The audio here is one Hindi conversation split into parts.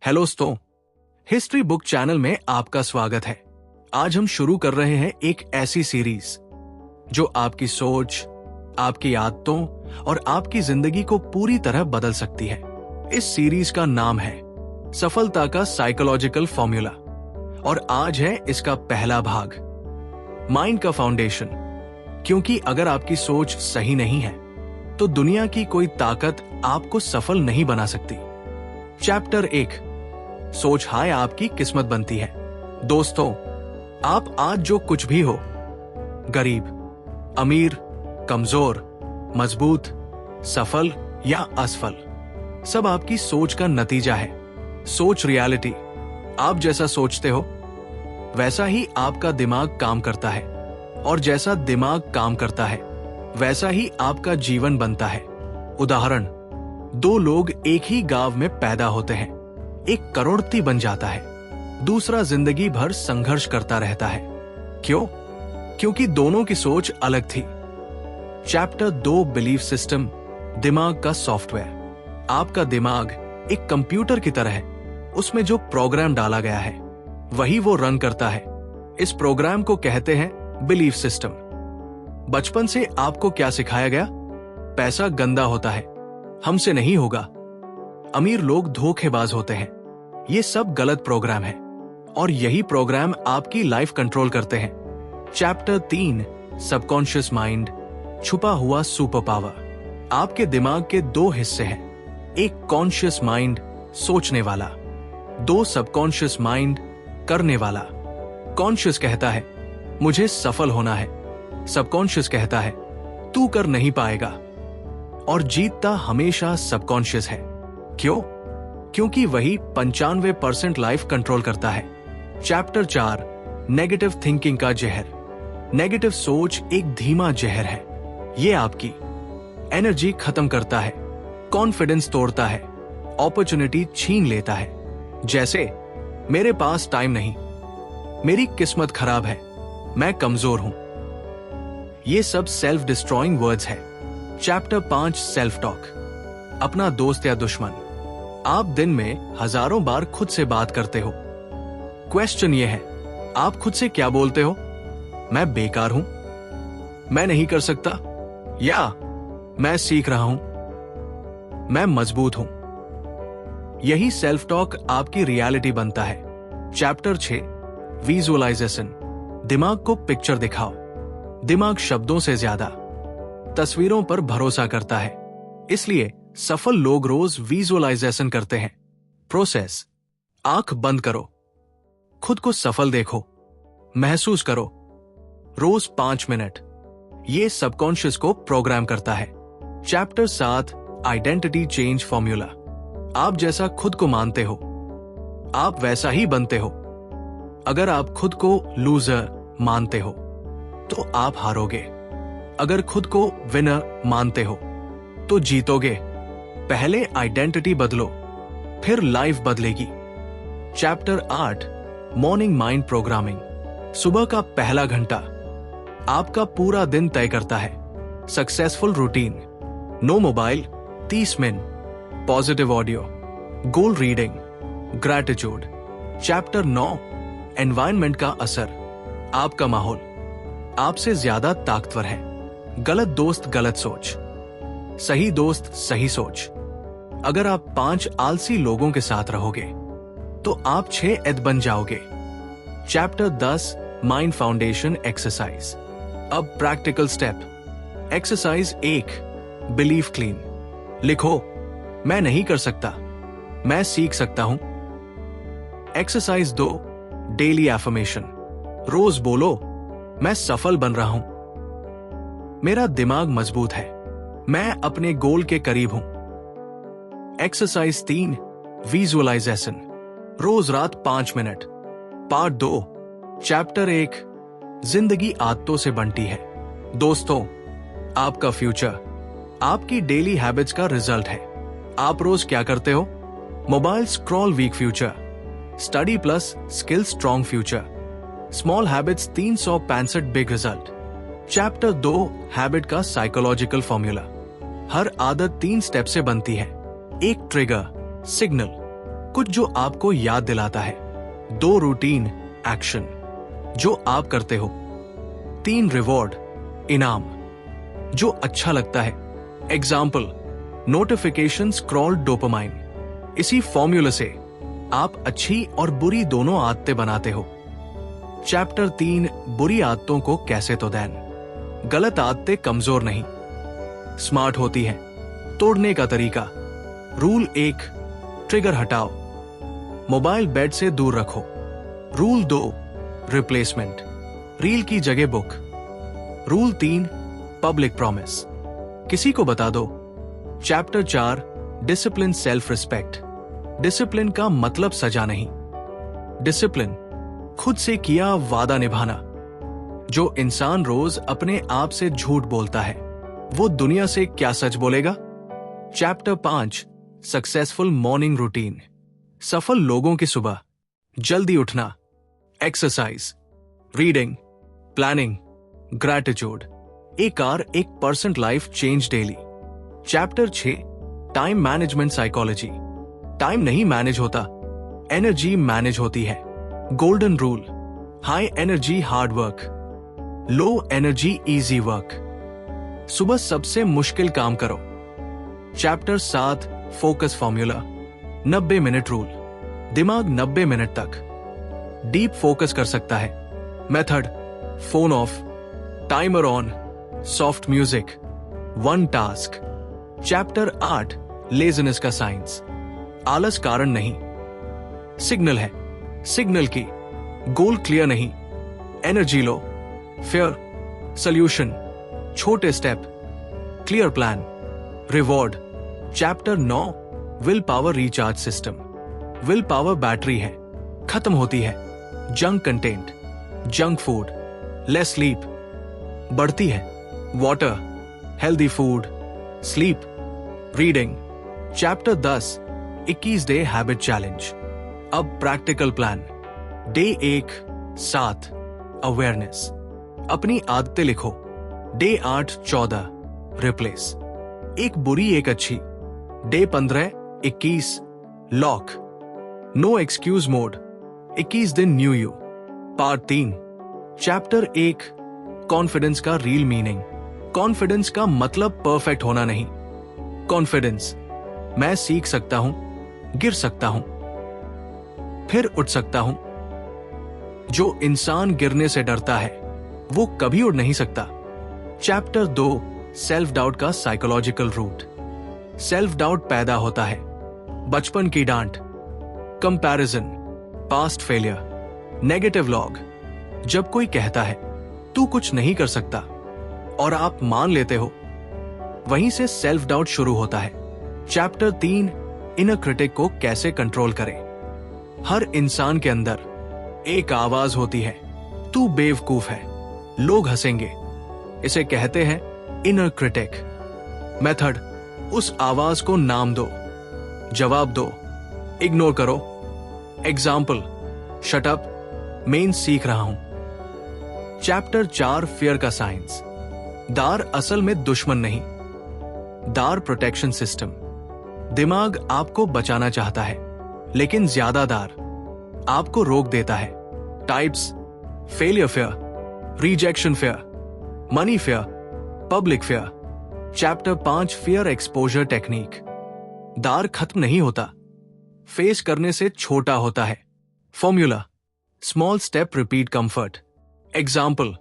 हेलो दोस्तों, हिस्ट्री बुक चैनल में आपका स्वागत है। आज हम शुरू कर रहे हैं एक ऐसी सीरीज जो आपकी सोच, आपकी आदतों और आपकी जिंदगी को पूरी तरह बदल सकती है। इस सीरीज का नाम है सफलता का साइकोलॉजिकल फॉर्मूला और आज है इसका पहला भाग, माइंड का फाउंडेशन। क्योंकि अगर आपकी सोच सही नहीं है तो दुनिया की कोई ताकत आपको सफल नहीं बना सकती। चैप्टर 1, सोच हाय आपकी किस्मत बनती है। दोस्तों, आप आज जो कुछ भी हो, गरीब, अमीर, कमजोर, मजबूत, सफल या असफल, सब आपकी सोच का नतीजा है। सोच रियलिटी। आप जैसा सोचते हो वैसा ही आपका दिमाग काम करता है और जैसा दिमाग काम करता है वैसा ही आपका जीवन बनता है। उदाहरण, 2 लोग एक ही गांव में पैदा होते हैं। एक करोड़पति बन जाता है, दूसरा जिंदगी भर संघर्ष करता रहता है। क्यों? क्योंकि दोनों की सोच अलग थी। चैप्टर 2, बिलीफ सिस्टम, दिमाग का सॉफ्टवेयर। आपका दिमाग एक कंप्यूटर की तरह है। उसमें जो प्रोग्राम डाला गया है वही वो रन करता है। इस प्रोग्राम को कहते हैं बिलीफ सिस्टम। बचपन से आपको क्या सिखाया गया? पैसा गंदा होता है, हमसे नहीं होगा, अमीर लोग धोखेबाज होते हैं। ये सब गलत प्रोग्राम है और यही प्रोग्राम आपकी लाइफ कंट्रोल करते हैं। चैप्टर 3, सबकॉन्शियस माइंड, छुपा हुआ सुपर पावर। आपके दिमाग के 2 हिस्से हैं, एक कॉन्शियस माइंड, सोचने वाला, 2 सबकॉन्शियस माइंड, करने वाला। कॉन्शियस कहता है मुझे सफल होना है, सबकॉन्शियस कहता है तू कर नहीं पाएगा। और जीतता हमेशा सबकॉन्शियस है। क्यों? क्योंकि वही 95% लाइफ कंट्रोल करता है। चैप्टर 4, नेगेटिव थिंकिंग का जहर। नेगेटिव सोच एक धीमा जहर है। ये आपकी एनर्जी खत्म करता है, कॉन्फिडेंस तोड़ता है, अपॉर्चुनिटी छीन लेता है। जैसे, मेरे पास टाइम नहीं, मेरी किस्मत खराब है, मैं कमजोर हूं। ये सब सेल्फ डिस्ट्रॉइंग वर्ड्स है। चैप्टर 5, सेल्फ टॉक, अपना दोस्त या दुश्मन। आप दिन में हजारों बार खुद से बात करते हो। क्वेश्चन ये है, आप खुद से क्या बोलते हो? मैं बेकार हूं, मैं नहीं कर सकता, या मैं सीख रहा हूं, मैं मजबूत हूं। यही सेल्फ टॉक आपकी रियलिटी बनता है। चैप्टर 6, विजुअलाइजेशन, दिमाग को पिक्चर दिखाओ। दिमाग शब्दों से ज्यादा तस्वीरों पर भरोसा करता है, इसलिए सफल लोग रोज विजुअलाइजेशन करते हैं। प्रोसेस, आंख बंद करो, खुद को सफल देखो, महसूस करो, रोज 5 मिनट। ये सबकॉन्शियस को प्रोग्राम करता है। Chapter 7, identity change formula. आप जैसा खुद को मानते हो आप वैसा ही बनते हो। अगर आप खुद को लूजर मानते हो तो आप हारोगे। अगर खुद को विनर मानते हो तो जीतोगे। पहले आइडेंटिटी बदलो, फिर लाइफ बदलेगी। Chapter 8, morning mind programming. सुबह का पहला घंटा आपका पूरा दिन तय करता है। Successful routine, no mobile 30 minute, positive audio, goal reading, gratitude. Chapter 9, environment का असर। आपका माहौल आपसे ज्यादा ताकतवर है। गलत दोस्त गलत सोच, सही दोस्त सही सोच। अगर आप 5 आलसी लोगों के साथ रहोगे तो आप 6 एद बन जाओगे। Chapter 10, mind foundation exercise. अब practical step. Exercise 1, belief clean. लिखो, मैं नहीं कर सकता, मैं सीख सकता हूं। Exercise 2, daily affirmation. रोज बोलो, मैं सफल बन रहा हूं, मेरा दिमाग मजबूत है, मैं अपने गोल के करीब हूं। Exercise 3, visualisation. रोज रात 5 मिनट। पार्ट 2, चैप्टर 1, जिंदगी आदतों से बनती है। दोस्तों, आपका फ्यूचर आपकी डेली हैबिट्स का रिजल्ट है। आप रोज क्या करते हो? Mobile scroll weak future, study plus skill strong future, small habits 365 big result. Chapter 2, habit का साइकोलॉजिकल फॉर्मूला। हर आदत 3 स्टेप से बनती है। एक ट्रिगर, सिग्नल, कुछ जो आपको याद दिलाता है, 2 रूटीन एक्शन जो आप करते हो, 3 रिवॉर्ड इनाम जो अच्छा लगता है। Example, notification scroll dopamine. इसी फॉर्मूला से आप अच्छी और बुरी दोनों आदतें बनाते हो। चैप्टर 3, बुरी आदतों को कैसे तो दैन। गलत आदतें कमजोर नहीं, स्मार्ट होती हैं। तोड़ने का तरीका। रूल 1, ट्रिगर हटाओ, मोबाइल बेड से दूर रखो। रूल 2, रिप्लेसमेंट, रील की जगह बुक। रूल 3, पब्लिक प्रॉमिस, किसी को बता दो। Chapter 4, discipline self respect. Discipline का मतलब सजा नहीं, डिसिप्लिन खुद से किया वादा निभाना। जो इंसान रोज अपने आप से झूठ बोलता है, वो दुनिया से क्या सच बोलेगा। Chapter 5, successful morning routine. सफल लोगों की सुबह जल्दी उठना, एक्सरसाइज, रीडिंग, प्लानिंग, ग्रैटिट्यूड। एक 1% life change daily. Chapter 6, time management psychology. Time नहीं मैनेज होता, एनर्जी मैनेज होती है। Golden rule, high energy hard work, low energy easy work. सुबह सबसे मुश्किल काम करो। Chapter 7, focus formula. 90 minute rule. दिमाग 90 मिनट तक डीप फोकस कर सकता है। Method, phone of, timer on, soft music, 1 task. Chapter 8, laziness का साइंस। आलस कारण नहीं, सिग्नल है। सिग्नल की गोल क्लियर नहीं, एनर्जी लो, फियर, सोल्यूशन, छोटे step, clear plan, reward. Chapter 9, will power recharge system. Will power battery है, खत्म होती है। Junk content, junk food, less sleep, बढ़ती है। Water, healthy food, sleep, reading. Chapter 10, 21 day habit challenge. अब प्रैक्टिकल प्लान। डे 1, 7, अवेयरनेस, अपनी आदतें लिखो। डे 8, 14, रिप्लेस, एक बुरी एक अच्छी। Day 15, 21, lock, no excuse mode, 21 दिन new you. Part 3, chapter 1, confidence का रियल मीनिंग। कॉन्फिडेंस का मतलब परफेक्ट होना नहीं। कॉन्फिडेंस, मैं सीख सकता हूं, गिर सकता हूं, फिर उठ सकता हूं। जो इंसान गिरने से डरता है, वो कभी उड़ नहीं सकता। चैप्टर 2, सेल्फ डाउट का साइकोलॉजिकल रूट। सेल्फ डाउट पैदा होता है बचपन की डांट, comparison, past failure, negative log. जब कोई कहता है तू कुछ नहीं कर सकता और आप मान लेते हो, वहीं से सेल्फ डाउट शुरू होता है। चैप्टर 3, इनर क्रिटिक को कैसे कंट्रोल करें। हर इंसान के अंदर एक आवाज होती है, तू बेवकूफ है, लोग हंसेंगे। इसे कहते हैं इनर क्रिटिक। मेथड, उस आवाज को नाम दो, जवाब दो, इग्नोर करो। एग्जाम्पल, शट अप, मेन सीख रहा हूं। चैप्टर 4, फियर का साइंस। दार असल में दुश्मन नहीं, दार प्रोटेक्शन सिस्टम। दिमाग आपको बचाना चाहता है, लेकिन ज्यादा दार आपको रोक देता है। Types, failure fear, rejection fear, money fear, public fear. Chapter 5, fear exposure technique. दार खत्म नहीं होता, फेस करने से छोटा होता है। Formula, small step repeat comfort. Example,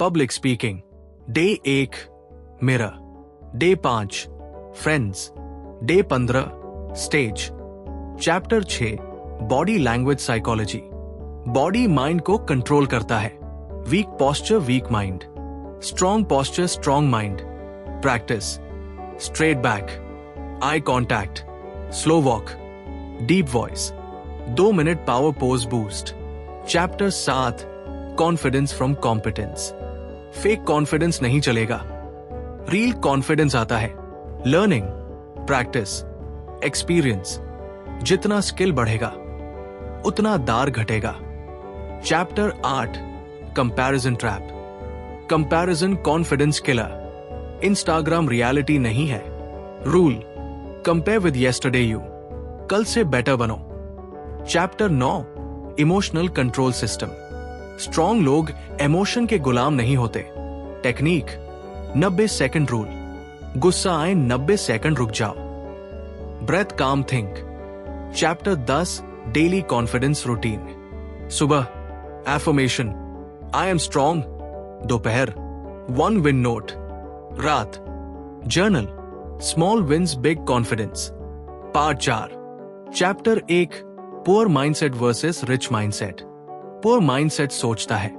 public speaking. Day 1, mirror. Day 5, friends. Day 15, stage. Chapter 6, body language psychology. Body mind को कंट्रोल करता है। Weak posture, weak mind, strong posture, strong mind. Practice, straight back, eye contact, slow walk, deep voice, 2 minute power pose boost. Chapter 7, confidence from competence. Fake confidence नहीं चलेगा, रियल कॉन्फिडेंस आता है। Learning, practice, experience. जितना स्किल बढ़ेगा, उतना दार घटेगा। Chapter 8, comparison trap. Comparison confidence killer. Instagram reality नहीं है। Rule, compare with yesterday you. कल से बेटर बनो, chapter 9 emotional control system. Strong लोग इमोशन के गुलाम नहीं होते। Technique 90 second rule. गुस्सा आए 90 सेकंड रुक जाओ। ब्रेथ काम think. Chapter 10 daily confidence routine. सुबह एफर्मेशन आई एम स्ट्रॉन्ग। दोपहर 1 विन नोट। रात journal small wins big confidence. Part 4 chapter 1 poor mindset versus rich mindset. Poor mindset सोचता है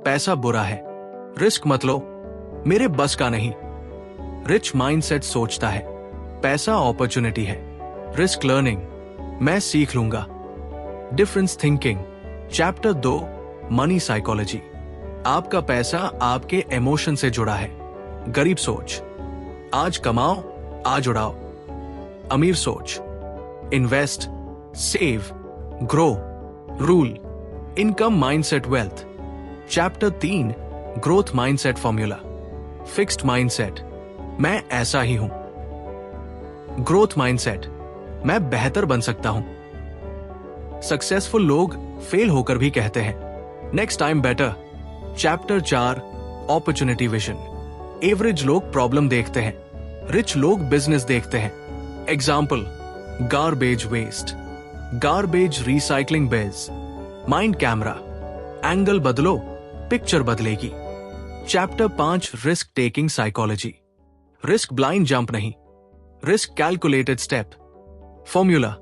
पैसा बुरा है, रिस्क मत लो, मेरे बस का नहीं। रिच माइंडसेट सोचता है पैसा अपॉर्चुनिटी है, रिस्क लर्निंग, मैं सीख लूंगा। Difference thinking. Chapter 2 money psychology. आपका पैसा आपके इमोशन से जुड़ा है। गरीब सोच आज कमाओ आज उड़ाओ। अमीर सोच invest, save, grow. Rule income mindset wealth. Chapter 3 growth mindset formula. Fixed mindset मैं ऐसा ही हूं। ग्रोथ माइंडसेट मैं बेहतर बन सकता हूं। सक्सेसफुल लोग फेल होकर भी कहते हैं next time better. Chapter 4 opportunity vision. Average लोग प्रॉब्लम देखते हैं, रिच लोग बिजनेस देखते हैं। Example garbage waste, garbage recycling base. Mind camera angle बदलो पिक्चर बदलेगी। Chapter 5 risk taking psychology. Risk blind jump नहीं, risk calculated step. Formula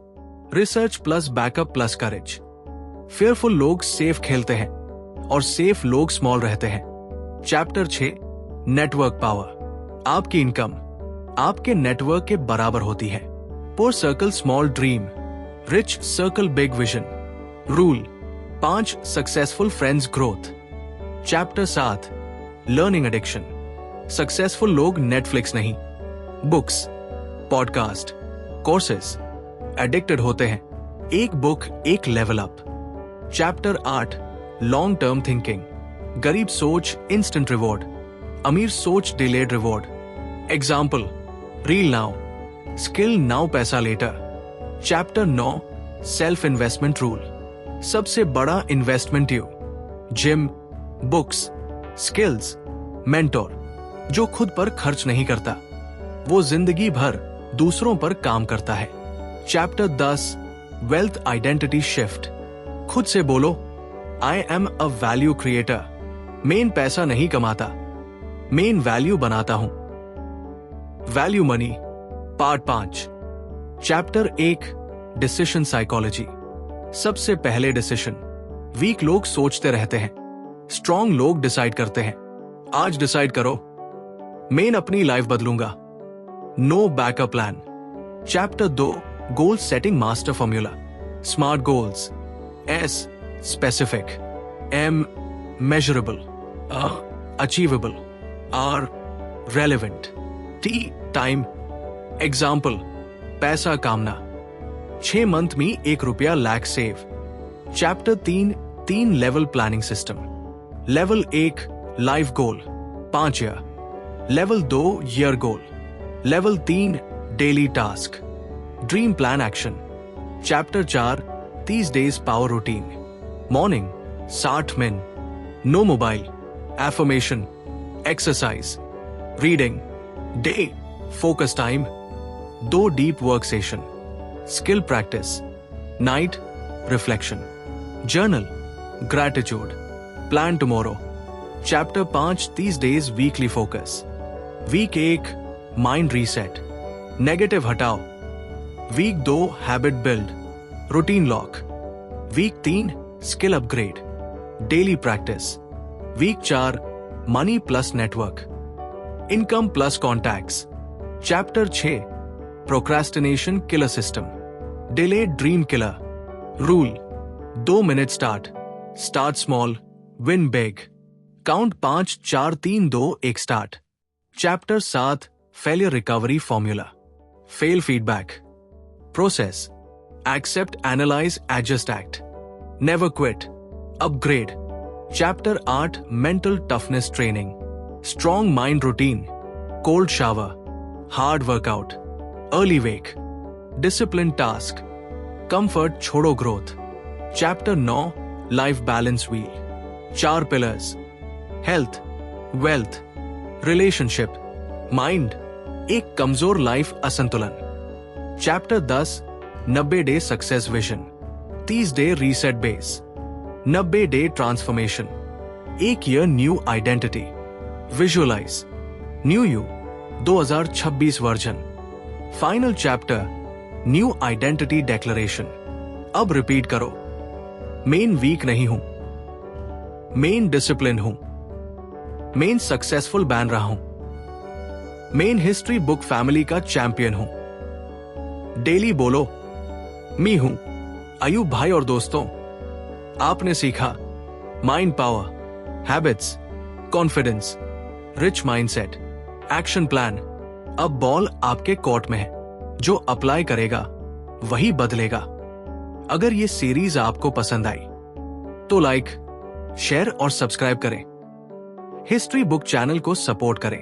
research plus backup plus courage. Fearful लोग सेफ खेलते हैं और सेफ लोग स्मॉल रहते हैं। Chapter 6 network power. आपकी इनकम आपके नेटवर्क के बराबर होती है। Poor circle small dream, rich circle big vision. Rule 5 successful friends growth. Chapter 7 learning addiction. Successful लोग नेटफ्लिक्स नहीं, बुक्स, पॉडकास्ट, कोर्सेस एडिक्टेड होते हैं। एक बुक एक level up. Chapter 8 long term thinking. गरीब सोच इंस्टेंट रिवॉर्ड, अमीर सोच delayed reward. Example reel now, skill now पैसा later. Chapter 9 self investment rule. सबसे बड़ा investment you gym, books, skills, mentor. जो खुद पर खर्च नहीं करता वो जिंदगी भर दूसरों पर काम करता है। Chapter 10 wealth identity shift. खुद से बोलो I am a value creator. Main पैसा नहीं कमाता, मेन वैल्यू बनाता हूं। Value money part 5 chapter 1 decision psychology. सबसे पहले डिसीजन वीक लोग सोचते रहते हैं, स्ट्रॉन्ग लोग डिसाइड करते हैं। आज डिसाइड करो मेन अपनी लाइफ बदलूंगा। No backup plan. Chapter 2 goal setting master formula. Smart goals S specific, M measurable, achievable, R relevant, T time. Example पैसा कामना 6 मंथ में 1 रुपया lakh save. Chapter 3 level planning system. Level 1 life goal 5 year. Level 2 year goal. Level 3 daily task, dream plan action. Chapter 4 30 days power routine. Morning 60 minute, no mobile, affirmation, exercise, reading, day focus time, 2 deep work session, skill practice, night reflection, journal, gratitude, plan tomorrow. Chapter 5 30 days weekly focus. Week 1 mind reset, negative हटाओ। Week 2 habit build, routine lock. Week 3 skill upgrade, daily practice. Week 4 money plus network, income plus contacts. Chapter 6 procrastination killer system, delayed dream killer. Rule 2 minute start small, win big. Count 5 4 3 2 1 start. Chapter 7 failure recovery formula. Fail feedback process, accept, analyse, adjust, act. Never quit, upgrade. Chapter 8 mental toughness training. Strong mind routine, cold shower, hard workout, early wake, discipline task, comfort छोड़ो growth. Chapter 9 life balance wheel. 4 pillars, health, wealth, relationship, mind, एक कमजोर लाइफ असंतुलन। चैप्टर 10 90 day success vision, 30 day reset base, 90 day transformation, 1 year new identity, visualise new you 2026 version. Final chapter new identity declaration. अब रिपीट करो, मेन वीक नहीं हूं, मेन डिसिप्लिन हूं, मेन सक्सेसफुल बन रहा हूं, मेन हिस्ट्री बुक फैमिली का चैंपियन हूं। डेली बोलो, मी हूं। अयूब भाई और दोस्तों, आपने सीखा mind power, habits, confidence, rich mindset, action plan. अब बॉल आपके कोर्ट में है, जो अप्लाई करेगा वही बदलेगा। अगर ये सीरीज आपको पसंद आई तो लाइक, शेयर और सब्सक्राइब करें। हिस्ट्री बुक चैनल को सपोर्ट करें।